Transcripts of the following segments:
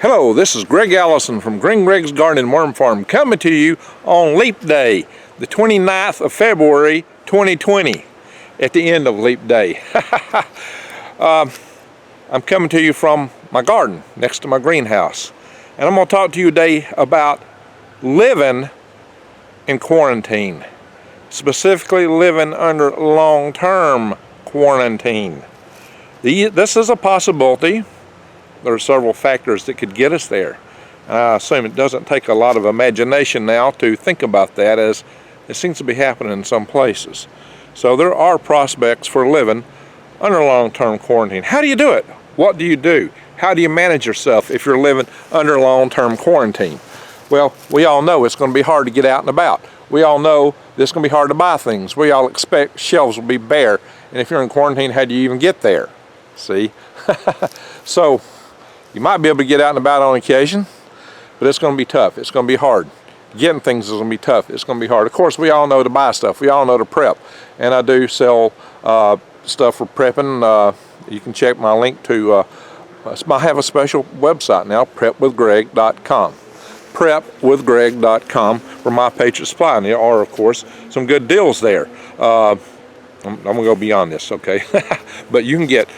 Hello, this is Greg Allison from Green Greg's Garden and Worm Farm coming to you on Leap Day, the 29th of February 2020, at the end of Leap Day. I'm coming to you from my garden next to my greenhouse, and I'm going to talk to you today about living in quarantine, specifically living under long-term quarantine. This is a possibility. There are several factors that could get us there. I assume it doesn't take a lot of imagination now to think about that, as it seems to be happening in some places. So there are prospects for living under long-term quarantine. How do you do it? What do you do? How do you manage yourself if you're living under long-term quarantine? Well, we all know it's going to be hard to get out and about. We all know it's going to be hard to buy things. We all expect shelves will be bare. And if you're in quarantine, how do you even get there? See? So you might be able to get out and about on occasion, but it's going to be tough. It's going to be hard. Getting things is going to be tough. It's going to be hard. Of course, we all know to buy stuff. We all know to prep. And I do sell stuff for prepping. You can check my link to, I have a special website now, prepwithgreg.com. prepwithgreg.com for my patriot supply. And there are, of course, some good deals there. I'm going to go beyond this, okay? But you can get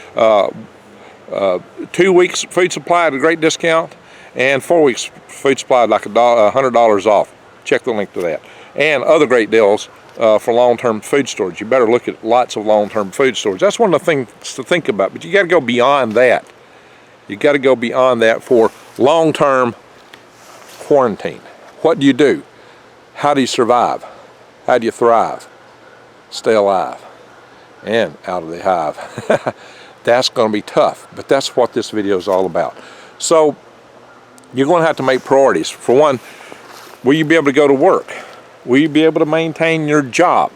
2 weeks food supply at a great discount, and 4 weeks food supply at like $100 off. Check the link to that. And other great deals for long-term food storage. You better look at lots of long-term food storage. That's one of the things to think about, but you got to go beyond that. You got to go beyond that for long-term quarantine. What do you do? How do you survive? How do you thrive? Stay alive and out of the hive. That's going to be tough, but that's what this video is all about. So you're going to have to make priorities. For one, will you be able to go to work? Will you be able to maintain your job?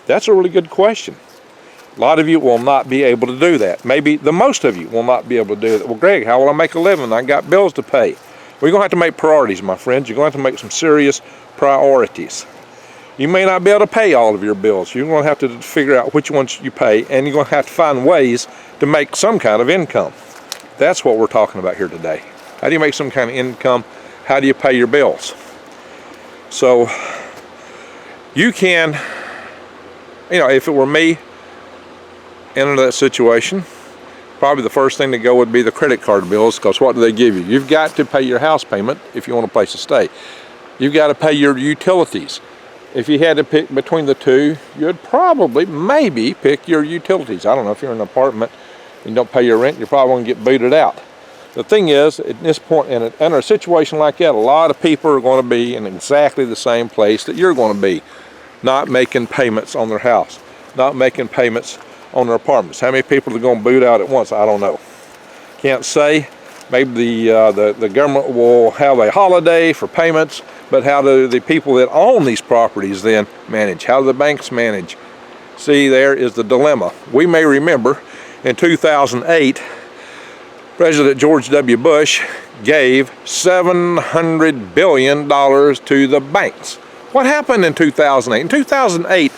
That's a really good question. A lot of you will not be able to do that. Maybe the most of you will not be able to do that. Well, Greg, how will I make a living? I got bills to pay. Well, you're going to have to make priorities, my friends. You're going to have to make some serious priorities. You may not be able to pay all of your bills. You're going to have to figure out which ones you pay, and you're going to have to find ways to make some kind of income. That's what we're talking about here today. How do you make some kind of income? How do you pay your bills? So you can, if it were me in that situation, probably the first thing to go would be the credit card bills, because what do they give you? You've got to pay your house payment if you want a place to stay. You've got to pay your utilities. If you had to pick between the two, you'd probably, maybe, pick your utilities. I don't know, if you're in an apartment and you don't pay your rent, you're probably going to get booted out. The thing is, at this point, in a situation like that, a lot of people are going to be in exactly the same place that you're going to be, not making payments on their house, not making payments on their apartments. How many people are going to boot out at once? I don't know. Can't say. Maybe the government will have a holiday for payments, but how do the people that own these properties then manage? How do the banks manage? See, there is the dilemma. We may remember in 2008, President George W. Bush gave $700 billion to the banks. What happened in 2008? In 2008,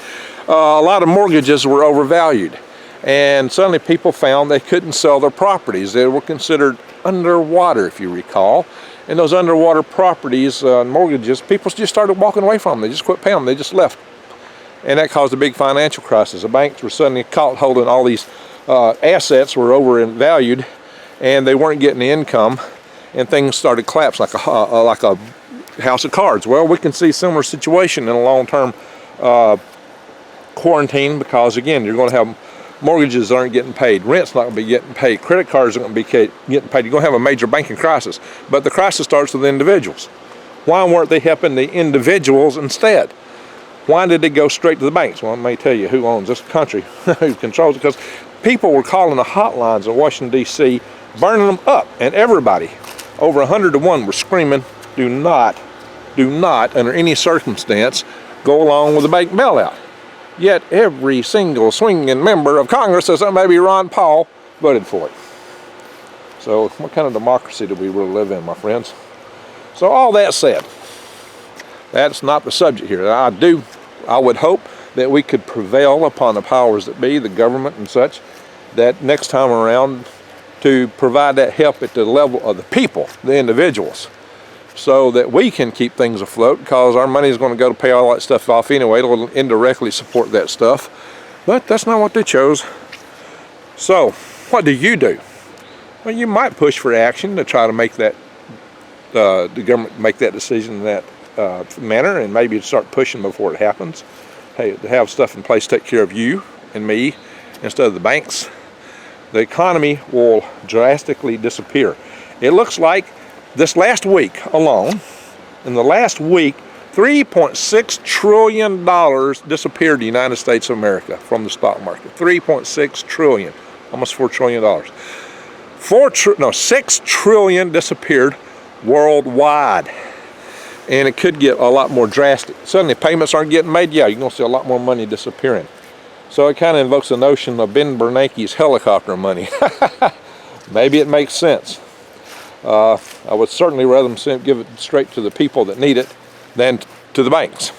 a lot of mortgages were overvalued, and suddenly people found they couldn't sell their properties. They were considered underwater, if you recall. And those underwater properties, mortgages, people just started walking away from them. They just quit paying them. They just left. And that caused a big financial crisis. The banks were suddenly caught holding all these assets were overvalued, and they weren't getting the income, and things started collapsing like a house of cards. Well, we can see a similar situation in a long-term quarantine, because again, you're going to have mortgages aren't getting paid, rent's not going to be getting paid, credit cards aren't going to be getting paid. You're going to have a major banking crisis. But the crisis starts with individuals. Why weren't they helping the individuals instead? Why did they go straight to the banks? Well, I may tell you who owns this country, who controls it, because people were calling the hotlines in Washington, D.C., burning them up, and everybody, over 100 to 1, were screaming, do not, under any circumstance, go along with the bank bailout. Yet every single swinging member of Congress, as maybe Ron Paul, voted for it. So what kind of democracy do we really live in, my friends? So all that said, that's not the subject here. I would hope that we could prevail upon the powers that be, the government and such, that next time around to provide that help at the level of the people, the individuals, so that we can keep things afloat, because our money is going to go to pay all that stuff off anyway. It'll indirectly support that stuff, but that's not what they chose. So what do? Well, you might push for action to try to make that the government make that decision in that manner, and maybe start pushing before it happens. Hey, to have stuff in place to take care of you and me instead of the banks, the economy will drastically disappear. It looks like this last week alone, in the last week, $3.6 trillion disappeared in the United States of America from the stock market. 3.6 trillion, almost $4 trillion. 6 trillion disappeared worldwide. And it could get a lot more drastic. Suddenly payments aren't getting made, yeah, you're gonna see a lot more money disappearing. So it kind of invokes the notion of Ben Bernanke's helicopter money. Maybe it makes sense. I would certainly rather them give it straight to the people that need it than to the banks.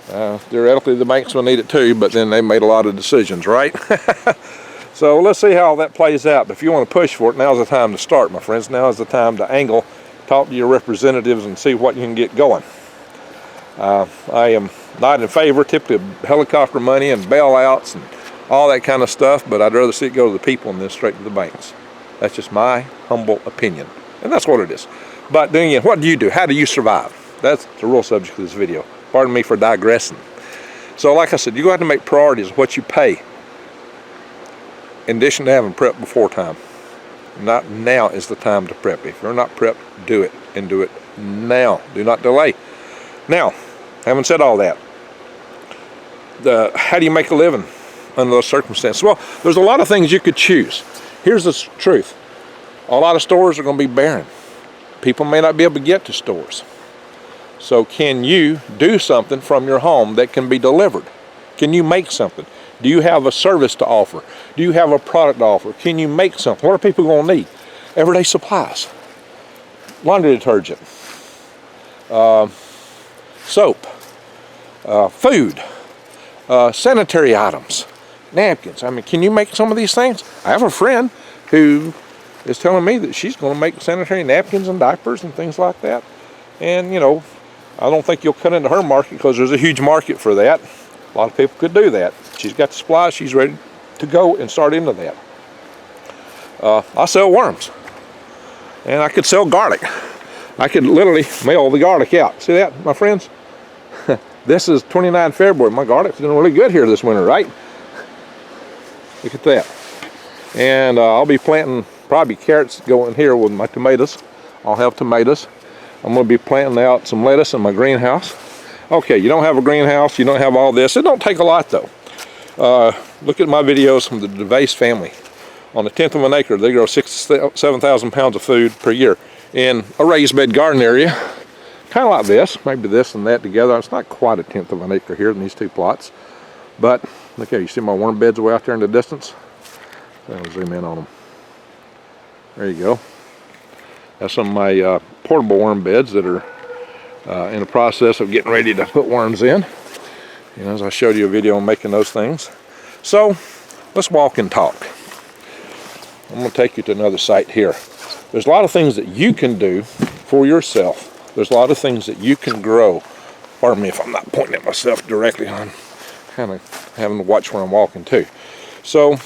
Theoretically, the banks will need it too, but then they made a lot of decisions, right? So let's see how that plays out. But if you want to push for it, now's the time to start, my friends. Now is the time to angle, talk to your representatives, and see what you can get going. I am not in favor typically of helicopter money and bailouts and all that kind of stuff, but I'd rather see it go to the people than straight to the banks. That's just my humble opinion, and that's what it is. But then again, what do? How do you survive? That's the real subject of this video. Pardon me for digressing. So like I said, you're going to have to make priorities of what you pay, in addition to having prep before time. Not now is the time to prep. If you're not prepped, do it, and do it now. Do not delay. Now, having said all that, how do you make a living under those circumstances? Well, there's a lot of things you could choose. Here's the truth. A lot of stores are going to be barren. People may not be able to get to stores. So can you do something from your home that can be delivered? Can you make something? Do you have a service to offer? Do you have a product to offer? Can you make something? What are people going to need? Everyday supplies. Laundry detergent. Soap. Food. Sanitary items. Napkins. I mean, can you make some of these things? I have a friend who is telling me that she's going to make sanitary napkins and diapers and things like that. And, you know, I don't think you'll cut into her market because there's a huge market for that. A lot of people could do that. She's got the supplies. She's ready to go and start into that. I sell worms. And I could sell garlic. I could literally mail the garlic out. See that, my friends? This is 29 February. My garlic's doing really good here this winter, right? Look at that. And I'll be planting probably carrots going here with my tomatoes. I'll have tomatoes. I'm going to be planting out some lettuce in my greenhouse. Okay, you don't have a greenhouse, you don't have all this. It don't take a lot though. Look at my videos from the Dervaes family. On a tenth of an acre, they grow 6,000 to 7,000 pounds of food per year in a raised bed garden area. Kind of like this, maybe this and that together. It's not quite a tenth of an acre here in these two plots. But look here, you see my worm beds way out there in the distance? I'll zoom in on them. There you go. That's some of my portable worm beds that are in the process of getting ready to put worms in. You know, as I showed you a video on making those things. So let's walk and talk. I'm going to take you to another site here. There's a lot of things that you can do for yourself. There's a lot of things that you can grow. Pardon me if I'm not pointing at myself directly. I'm kind of having to watch where I'm walking too. So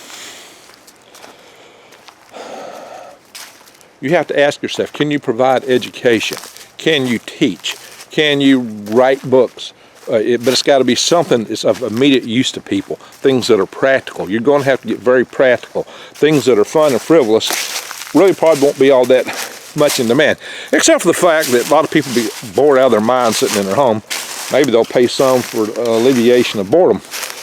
you have to ask yourself, can you provide education? Can you teach? Can you write books? But it's got to be something that's of immediate use to people. Things that are practical. You're going to have to get very practical. Things that are fun and frivolous really probably won't be all that much in demand. Except for the fact that a lot of people be bored out of their minds sitting in their home. Maybe they'll pay some for alleviation of boredom.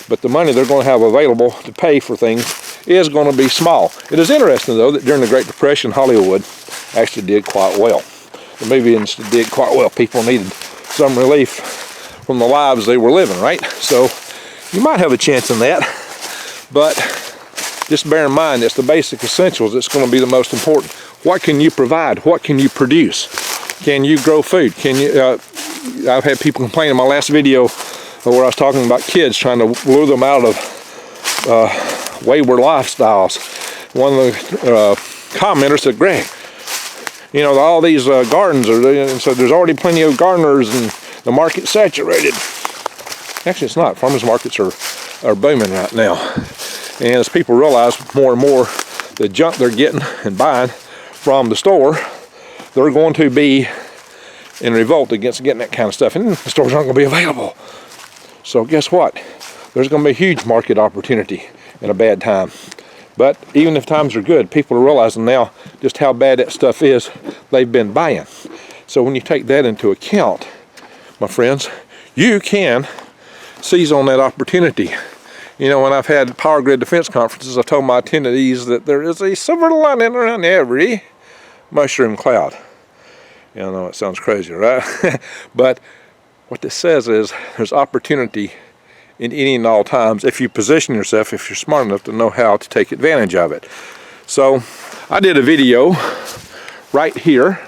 But the money they're going to have available to pay for things is going to be small. It is interesting though that during the Great Depression, Hollywood actually did quite well. The movie industry did quite well. People needed some relief from the lives they were living, right? So you might have a chance in that, but just bear in mind it's the basic essentials that's going to be the most important. What can you provide? What can you produce? Can you grow food? Can you? I've had people complain in my last video where I was talking about kids trying to lure them out of wayward lifestyles. one of the commenters said, Greg, you know, all these gardens are, and so there's already plenty of gardeners and the market's saturated. Actually, it's not. Farmers markets are booming right now. And as people realize more and more the junk they're getting and buying from the store, they're going to be in revolt against getting that kind of stuff. And the stores aren't going to be available. So guess what? There's going to be a huge market opportunity in a bad time. But even if times are good, people are realizing now just how bad that stuff is they've been buying. So when you take that into account, my friends, you can seize on that opportunity. You know, when I've had power grid defense conferences, I told my attendees that there is a silver lining around every mushroom cloud. You know, it sounds crazy, right? But what this says is there's opportunity in any and all times if you position yourself, if you're smart enough to know how to take advantage of it. So I did a video right here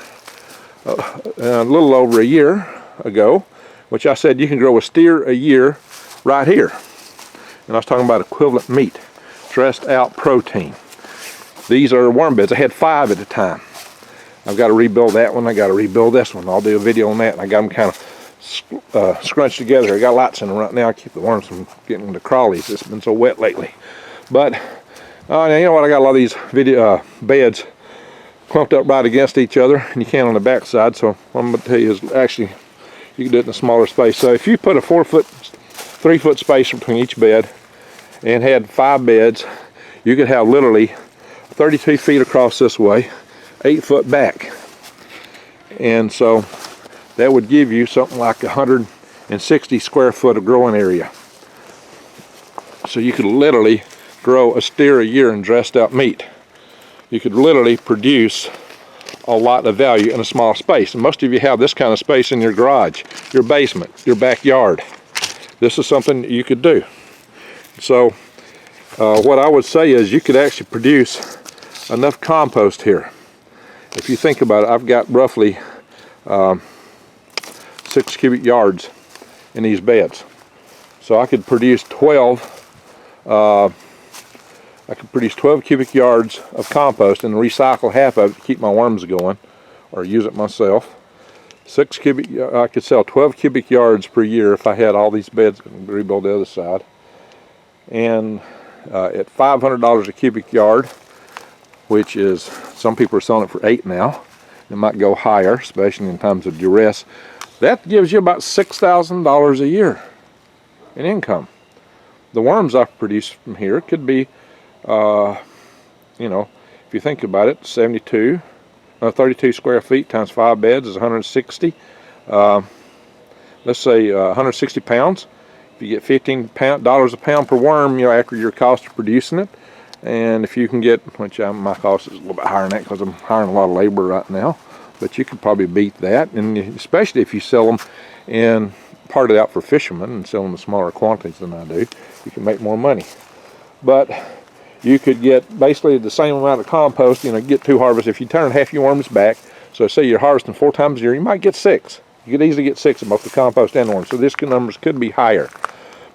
a little over a year ago, which I said you can grow a steer a year right here. And I was talking about equivalent meat, stressed out protein. These are worm beds. I had 5 at the time. I've got to rebuild that one. I got to rebuild this one. I'll do a video on that. And I got them kind of scrunched together. I got lights in them right now. I keep the worms from getting the crawlies. It's been so wet lately. But now you know what? I got a lot of these beds clumped up right against each other, and you can on the back side. So what I'm going to tell you is actually you can do it in a smaller space. So if you put a 3-foot space between each bed and had 5 beds, you could have literally 32 feet across this way, 8 foot back. And so that would give you something like 160 square foot of growing area. So you could literally grow a steer a year in dressed out meat. You could literally produce a lot of value in a small space. And most of you have this kind of space in your garage, your basement, your backyard. This is something you could do. So what I would say is you could actually produce enough compost here. If you think about it, I've got roughly 6 cubic yards in these beds. So I could produce 12 cubic yards of compost and recycle half of it to keep my worms going, or use it myself. I could sell 12 cubic yards per year if I had all these beds and rebuild the other side. And at $500 a cubic yard, which is, some people are selling it for $8 now. It might go higher, especially in times of duress. That gives you about $6,000 a year in income. The worms I produce from here could be, you know, if you think about it, 32 square feet times 5 beds is 160. Let's say 160 pounds. If you get $15 a pound per worm, you know, after your cost of producing it, and if you can get, which my cost is a little bit higher than that because I'm hiring a lot of labor right now, but you could probably beat that, and especially if you sell them and part it out for fishermen and sell them in smaller quantities than I do, you can make more money. But you could get basically the same amount of compost, you know, get 2 harvests. If you turn half your worms back, so say you're harvesting 4 times a year, you might get 6. You could easily get 6 of both the compost and worms. So this numbers could be higher.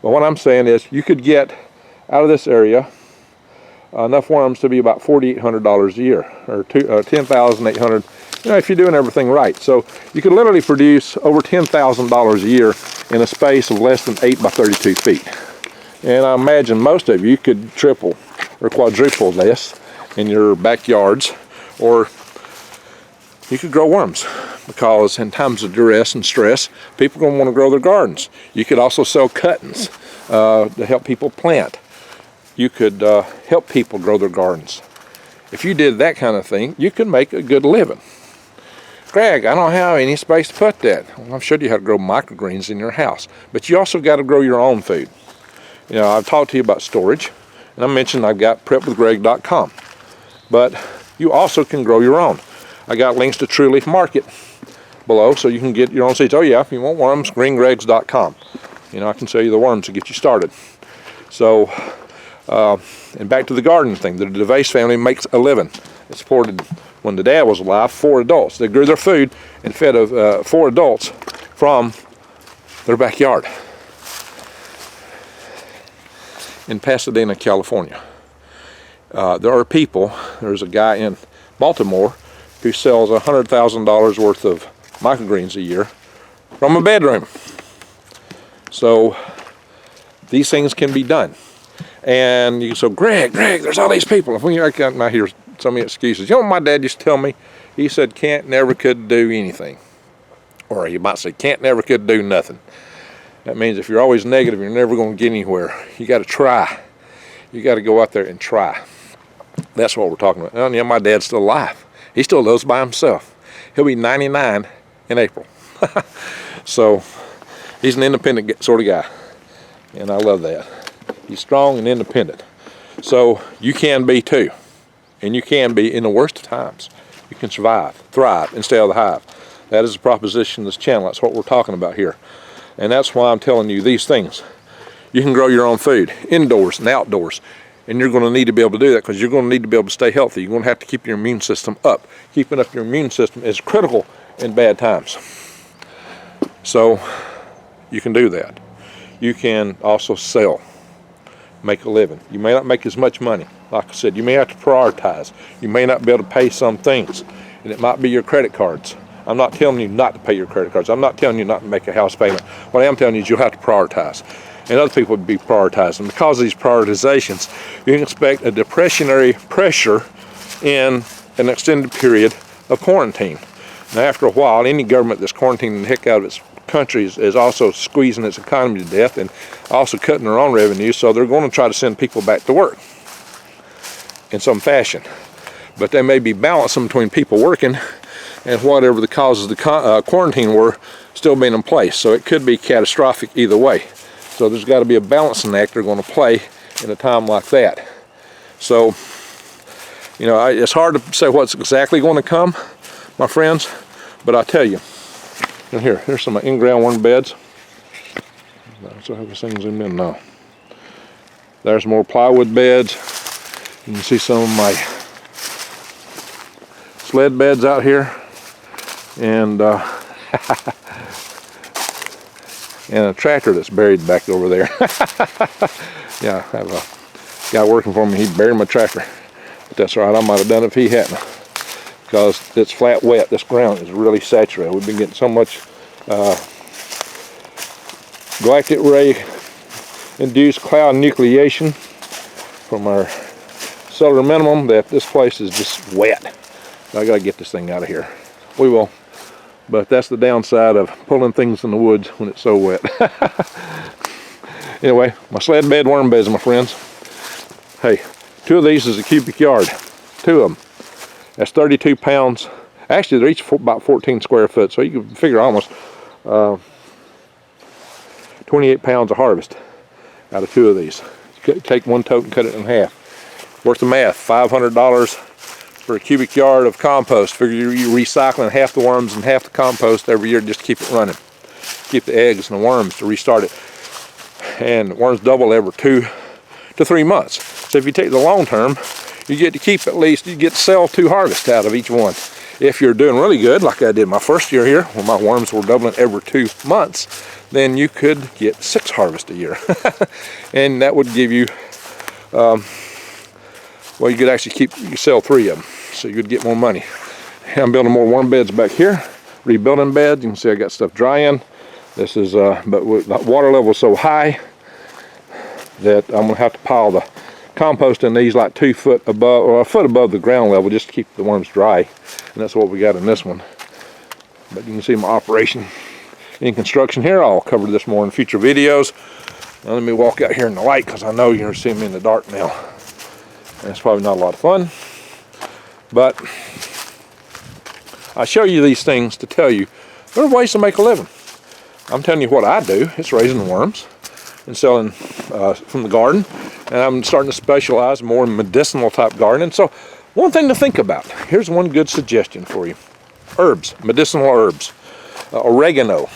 But what I'm saying is you could get out of this area enough worms to be about $4,800 a year, or $10,800, you know, if you're doing everything right. So you could literally produce over $10,000 a year in a space of less than 8 by 32 feet. And I imagine most of you could triple or quadruple this in your backyards, or you could grow worms, because in times of duress and stress, people are going to want to grow their gardens. You could also sell cuttings to help people plant. You could help people grow their gardens. If you did that kind of thing, you could make a good living. Greg, I don't have any space to put that. Well, I've showed you how to grow microgreens in your house, but you also got to grow your own food. You know, I've talked to you about storage, and I mentioned I've got prepwithgreg.com, but you also can grow your own. I got links to True Leaf Market below, so you can get your own seeds. Oh yeah, if you want worms, greengregs.com. You know, I can sell you the worms to get you started. So, and back to the garden thing. The Dervaes family makes a living. It supported, when the dad was alive, 4 adults. They grew their food and fed 4 adults from their backyard in Pasadena, California. There are people, there's a guy in Baltimore who sells $100,000 worth of microgreens a year from a bedroom. So these things can be done. And you so Greg, there's all these people. If I hear so many excuses. You know what my dad used to tell me? He said, can't, never, could do anything. Or he might say, can't, never, could do nothing. That means if you're always negative, you're never going to get anywhere. You got to try. You got to go out there and try. That's what we're talking about. And yeah, my dad's still alive. He still lives by himself. He'll be 99 in April. So he's an independent sort of guy. And I love that. He's strong and independent. So you can be too. And you can be in the worst of times. You can survive, thrive, and stay out of the hive. That is the proposition of this channel. That's what we're talking about here. And that's why I'm telling you these things. You can grow your own food, indoors and outdoors. And you're going to need to be able to do that because you're going to need to be able to stay healthy. You're going to have to keep your immune system up. Keeping up your immune system is critical in bad times. So you can do that. You can also sell, make a living. You may not make as much money. Like I said, you may have to prioritize. You may not be able to pay some things. And it might be your credit cards. I'm not telling you not to pay your credit cards. I'm not telling you not to make a house payment. What I am telling you is you'll have to prioritize. And other people would be prioritizing. Because of these prioritizations, you can expect a depressionary pressure in an extended period of quarantine. Now, after a while, any government that's quarantining the heck out of its country is also squeezing its economy to death and also cutting their own revenue, so they're going to try to send people back to work in some fashion. But they may be balancing between people working and whatever the causes of the quarantine were still being in place. So it could be catastrophic either way. So there's got to be a balancing act they're going to play in a time like that. So, you know, it's hard to say what's exactly going to come, my friends, but I tell you, and here's some in-ground worm beds. So have this thing zoomed in now. There's more plywood beds. You can see some of my SLED beds out here, and and a tractor that's buried back over there. Yeah, I have a guy working for me. He buried my tractor, but that's all right. I might have done it if he hadn't, because it's flat wet. This ground is really saturated. We've been getting so much galactic ray induced cloud nucleation from our solar minimum that this place is just wet. I gotta get this thing out of here. We will. But that's the downside of pulling things in the woods when it's so wet. Anyway, my SLED bed, worm beds, my friends. Hey, 2 of these is a cubic yard. 2 of them. That's 32 pounds. Actually, they're each about 14 square foot, so you can figure almost 28 pounds of harvest out of 2 of these. Take 1 tote and cut it in half. Worth the math, $500 for a cubic yard of compost. Figure you're recycling half the worms and half the compost every year just to keep it running. Keep the eggs and the worms to restart it. And the worms double every 2 to 3 months. So if you take the long term, you get to keep at least, you get to sell 2 harvests out of each one. If you're doing really good, like I did my first year here, when my worms were doubling every 2 months, then you could get 6 harvests a year. And that would give you, well, you could actually you could sell 3 of them, so you could get more money. I'm building more worm beds back here, rebuilding beds. You can see I got stuff drying. This is, but with the water level is so high that I'm gonna have to pile the compost in these like 2 foot above, or a foot above the ground level, just to keep the worms dry. And that's what we got in this one. But you can see my operation in construction here. I'll cover this more in future videos. Now let me walk out here in the light, because I know you're seeing me in the dark now. And it's probably not a lot of fun, but I show you these things to tell you there are ways to make a living. I'm telling you what I do. It's raising worms and selling from the garden, and I'm starting to specialize more in medicinal type gardening. So one thing to think about, here's one good suggestion for you. Herbs, medicinal herbs. Oregano.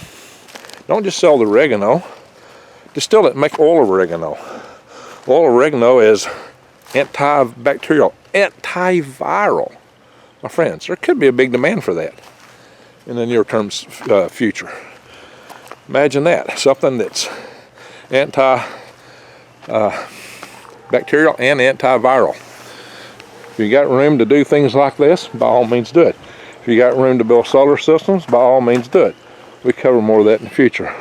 Don't just sell the oregano, distill it and make oil of oregano. Oil of oregano is antibacterial, antiviral. My friends, there could be a big demand for that in the near term future. Imagine that, something that's antibacterial and antiviral. If you got room to do things like this, by all means do it. If you got room to build solar systems, by all means do it. We cover more of that in the future.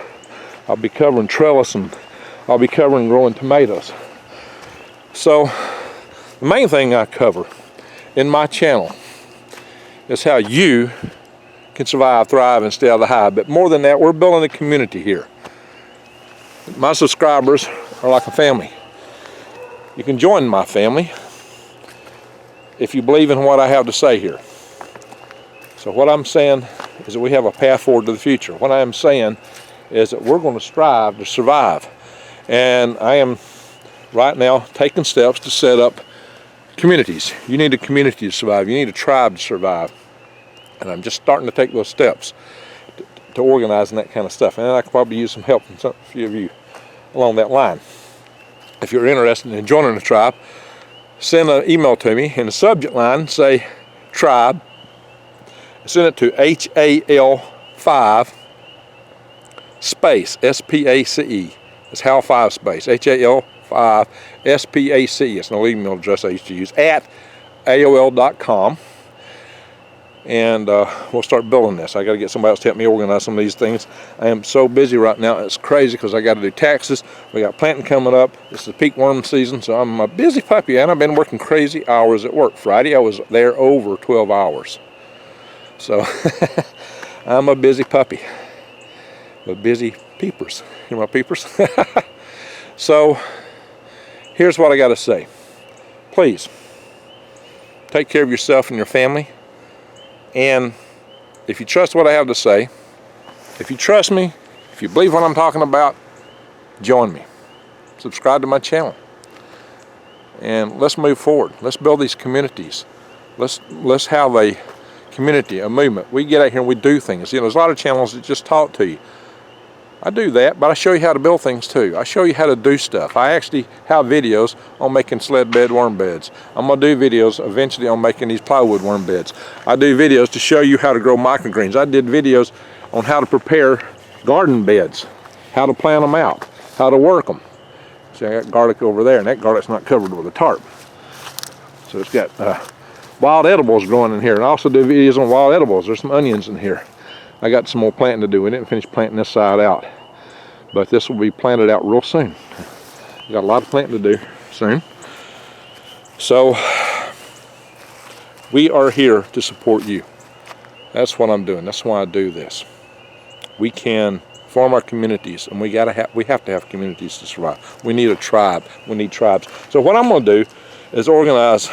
I'll be covering trellis, and I'll be covering growing tomatoes. So the main thing I cover in my channel is how you can survive, thrive, and stay out of the hive. But more than that, we're building a community here. My subscribers are like a family. You can join my family if you believe in what I have to say here. So what I'm saying is that we have a path forward to the future. What I am saying is that we're going to strive to survive. And I am right now taking steps to set up communities. You need a community to survive. You need a tribe to survive. And I'm just starting to take those steps to organizing that kind of stuff. And I could probably use some help from a few of you along that line. If you're interested in joining the tribe, send an email to me. In the subject line, say tribe. Send it to HAL5 space SPACE. It's HAL5 space HAL5 SPACE. It's an email address I used to use at AOL.com. And we'll start building this. I got to get somebody else to help me organize some of these things. I am so busy right now, it's crazy because I got to do taxes. We got planting coming up. This is the peak worm season, so I'm a busy puppy, and I've been working crazy hours at work. Friday I was there over 12 hours. So I'm a busy puppy. But busy peepers. You know my peepers? So here's what I got to say. Please take care of yourself and your family. And if you trust what I have to say, if you trust me, if you believe what I'm talking about, join me. Subscribe to my channel. And let's move forward. Let's build these communities. Let's have a community, a movement. We get out here and we do things. You know, there's a lot of channels that just talk to you. I do that, but I show you how to build things too. I show you how to do stuff. I actually have videos on making SLED bed worm beds. I'm going to do videos eventually on making these plywood worm beds. I do videos to show you how to grow microgreens. I did videos on how to prepare garden beds, how to plant them out, how to work them. See, I got garlic over there, and that garlic's not covered with a tarp. So it's got wild edibles growing in here. And I also do videos on wild edibles. There's some onions in here. I got some more planting to do. We didn't finish planting this side out, but this will be planted out real soon. Got a lot of planting to do soon. So we are here to support you. That's what I'm doing. That's why I do this. We can form our communities, and we have to have communities to survive. We need a tribe. We need tribes. So what I'm going to do is organize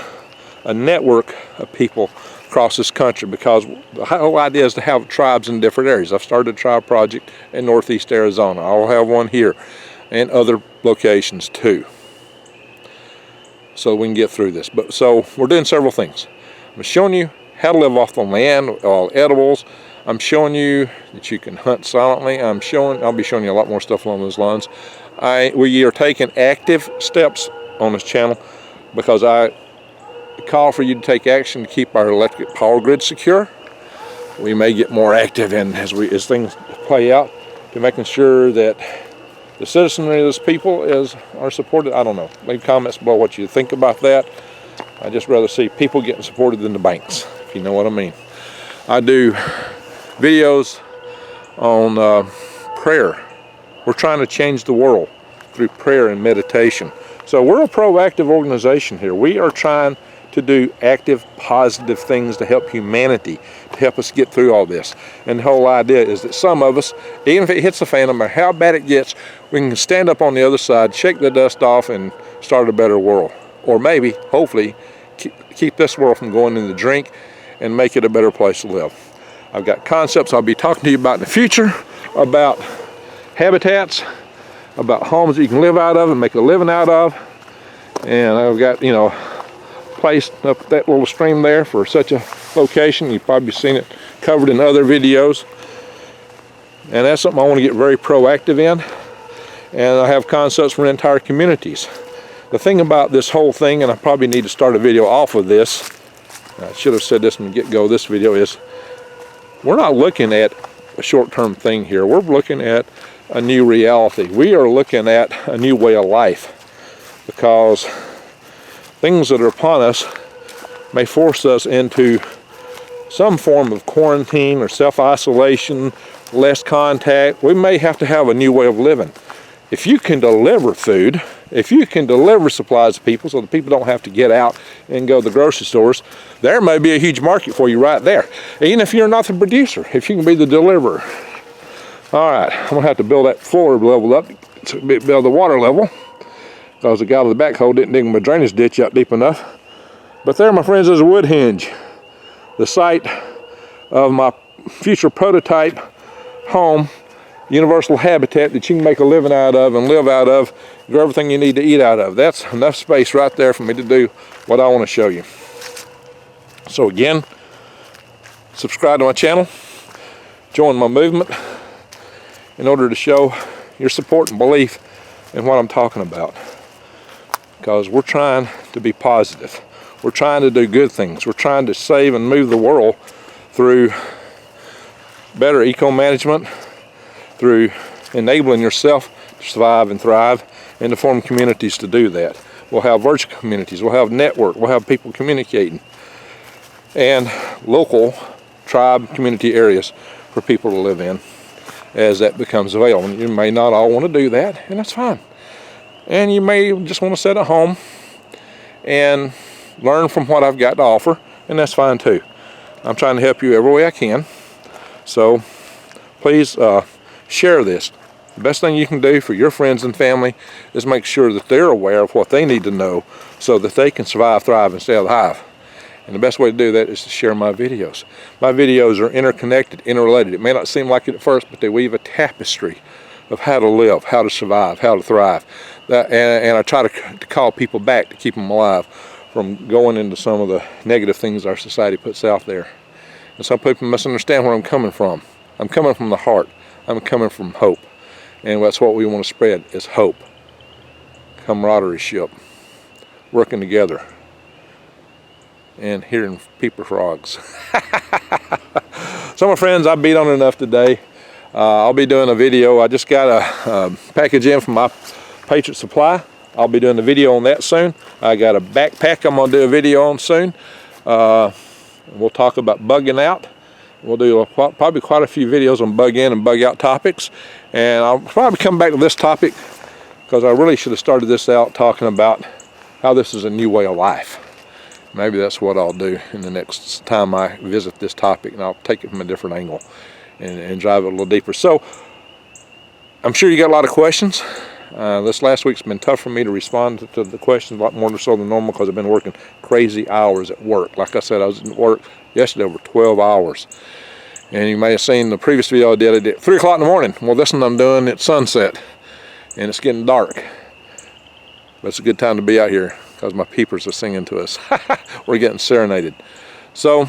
a network of people across this country, because the whole idea is to have tribes in different areas. I've started a tribe project in northeast Arizona. I'll have one here and other locations too, so we can get through this. But so we're doing several things. I'm showing you how to live off the land, all edibles. I'm showing you that you can hunt silently. I'll be showing you a lot more stuff along those lines. We are taking active steps on this channel because I call for you to take action to keep our electric power grid secure. We may get more active in as things play out, to making sure that the citizenry of those people are supported. I don't know. Leave comments below what you think about that. I just rather see people getting supported than the banks, if you know what I mean. I do videos on prayer. We're trying to change the world through prayer and meditation. So we're a proactive organization here. We are trying to do active, positive things to help humanity, to help us get through all this. And the whole idea is that some of us, even if it hits the fan, no matter how bad it gets, we can stand up on the other side, shake the dust off, and start a better world. Or maybe, hopefully, keep this world from going in the drink and make it a better place to live. I've got concepts I'll be talking to you about in the future, about habitats, about homes that you can live out of and make a living out of. And I've got, you know, placed up that little stream there for such a location. You've probably seen it covered in other videos. And that's something I want to get very proactive in. And I have concepts for entire communities. The thing about this whole thing, and I probably need to start a video off of this, I should have said this from the get-go, this video is, we're not looking at a short-term thing here. We're looking at a new reality. We are looking at a new way of life, because things that are upon us may force us into some form of quarantine or self-isolation, less contact. We may have to have a new way of living. If you can deliver food, if you can deliver supplies to people so the people don't have to get out and go to the grocery stores, there may be a huge market for you right there. Even if you're not the producer, if you can be the deliverer. All right, I'm gonna have to build that floor level up to build the water level, because the guy with the backhoe didn't dig my drainage ditch out deep enough. But there, my friends, is a wood hinge, the site of my future prototype home, universal habitat that you can make a living out of and live out of, grow everything you need to eat out of. That's enough space right there for me to do what I want to show you. So again, subscribe to my channel, join my movement in order to show your support and belief in what I'm talking about. Because we're trying to be positive. We're trying to do good things. We're trying to save and move the world through better eco-management, through enabling yourself to survive and thrive, and to form communities to do that. We'll have virtual communities, we'll have network, we'll have people communicating, and local tribe community areas for people to live in as that becomes available. You may not all want to do that, and that's fine. And you may just want to sit at home and learn from what I've got to offer, and that's fine too. I'm trying to help you every way I can. So please share this. The best thing you can do for your friends and family is make sure that they're aware of what they need to know so that they can survive, thrive, and stay alive. And the best way to do that is to share my videos. My videos are interconnected, interrelated. It may not seem like it at first, but they weave a tapestry of how to live, how to survive, how to thrive. And I try to call people back to keep them alive from going into some of the negative things our society puts out there. And some people must understand where I'm coming from. I'm coming from the heart. I'm coming from hope. And that's what we want to spread, is hope. Camaraderie ship. Working together. And hearing peeper frogs. So my friends, I beat on enough today. I'll be doing a video. I just got a package in from my Patriot Supply. I'll be doing a video on that soon. I got a backpack I'm going to do a video on soon. We'll talk about bugging out. We'll do probably quite a few videos on bug in and bug out topics. And I'll probably come back to this topic because I really should have started this out talking about how this is a new way of life. Maybe that's what I'll do in the next time I visit this topic, and I'll take it from a different angle and drive it a little deeper. So I'm sure you got a lot of questions. This last week's been tough for me to respond to the questions, a lot more so than normal, because I've been working crazy hours at work. Like I said, I was at work yesterday over 12 hours. And you may have seen the previous video I did at 3 o'clock in the morning. Well, this one I'm doing at sunset, and it's getting dark. But it's a good time to be out here because my peepers are singing to us. We're getting serenaded. So,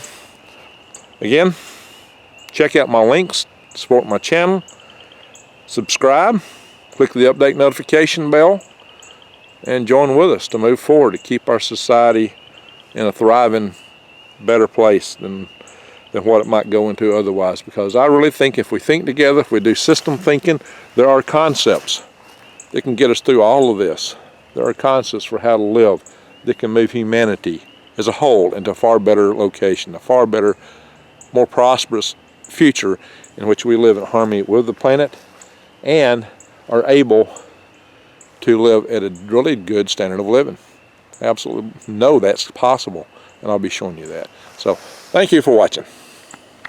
again, check out my links, support my channel, subscribe, click the update notification bell, and join with us to move forward to keep our society in a thriving, better place than what it might go into otherwise. Because I really think if we think together, if we do system thinking, there are concepts that can get us through all of this. There are concepts for how to live that can move humanity as a whole into a far better location, a far better, more prosperous future in which we live in harmony with the planet and are able to live at a really good standard of living. Absolutely know that's possible, and I'll be showing you that. So thank you for watching.